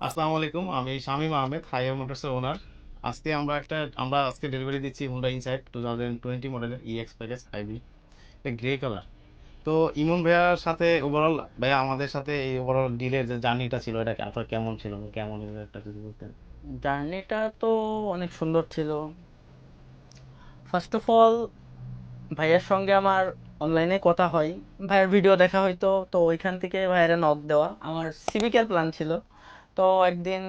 আসসালামু আলাইকুম। আমি শামীম আহমেদ, হাইয়ার মোটরসের ওনার। আমরা আজকে ডেলিভারি দিচ্ছি হুন্ডা ইনসাইট 2020 মডেলের ইএক্স প্যাকেজ হাইব্রিড। এটা গ্রে কালার। তো ইমন ভাইয়ার সাথে ওভারঅল ভাইয়া আমাদের সাথে এই ওভারঅল ডিলের যে জার্নিটা ছিল এটা আপনার কেমন ছিল? কেমন একটা যদি বলতেন। জার্নিটা তো অনেক সুন্দর ছিল। ফার্স্ট অফ অল, ভাইয়ের সঙ্গে আমার অনলাইনে কথা হয়। ভাইয়ের ভিডিও দেখা হইতো, তো ওইখান থেকে ভাইয়ের নক দেওয়া আমার সিভিকের প্ল্যান ছিল। তো একদিন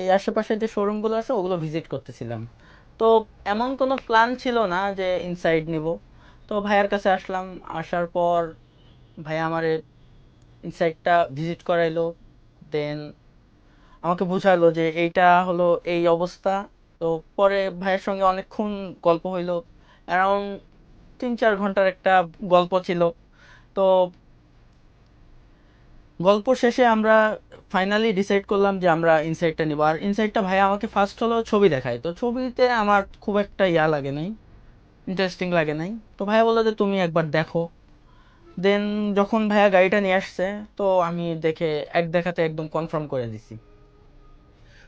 এই আশেপাশে যে শোরুমগুলো আছে ওগুলো ভিজিট করতেছিলাম। তো এমন কোনো প্ল্যান ছিল না যে ইনসাইড নিব। তো ভাইয়ার কাছে আসলাম। আসার পর ভাইয়া আমার ইনসাইডটা ভিজিট করাইলো। দেন আমাকে বুঝালো যে এইটা হলো এই অবস্থা। তো পরে ভাইয়ের সঙ্গে অনেকক্ষণ গল্প হইলো। অ্যারাউন্ড 3-4 ঘন্টার একটা গল্প ছিল। তো গল্প শেষে আমরা ফাইনালি ডিসাইড করলাম যে আমরা ইনসাইটটা নিব। আর ইনসাইটটা ভাই আমাকে ফার্স্ট হলো ছবি দেখায়, তো ছবিতে আমার খুব একটা লাগে নাই, ইন্টারেস্টিং লাগে নাই। তো ভাইয়া বললো যে তুমি একবার দেখো। দেন যখন ভাইয়া গাড়িটা নিয়ে আসছে, তো আমি দেখে এক দেখাতে একদম কনফার্ম করে দিছি।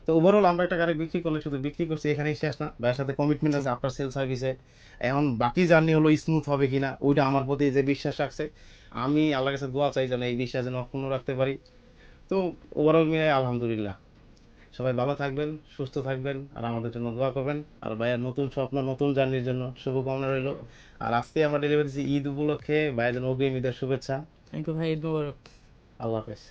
তো ওভারঅল আমরা একটা গাড়ি বিক্রি করলে শুধু বিক্রি করছি এখানেই শেষ না, ভাইয়ের সাথে কমিটমেন্ট আছে আফটার সেল সার্ভিসে। এখন বাকি জার্নি হলো স্মুথ হবে কিনা, ওইটা আমার প্রতি যে বিশ্বাস রাখছে, আমি আল্লাহর কাছে দোয়া চাই যেন এই বিশ্বাস যেন অক্ষুণ্ণ রাখতে পারি। তো ওভারঅল মিলে আলহামদুলিল্লাহ। সবাই ভালো থাকবেন, সুস্থ থাকবেন, আর আমাদের জন্য দোয়া করবেন। আর ভাইয়ার নতুন স্বপ্ন, নতুন জার্নির জন্য শুভকামনা রইল। আর আজকে আমরা ডেলিভারি দিচ্ছি ঈদ উপলক্ষে, ভাইয়ের জন্য অগ্রিম ঈদের শুভেচ্ছা। থ্যাংক ইউ ভাই, ঈদ মোবারক। আল্লাহ হাফেজ।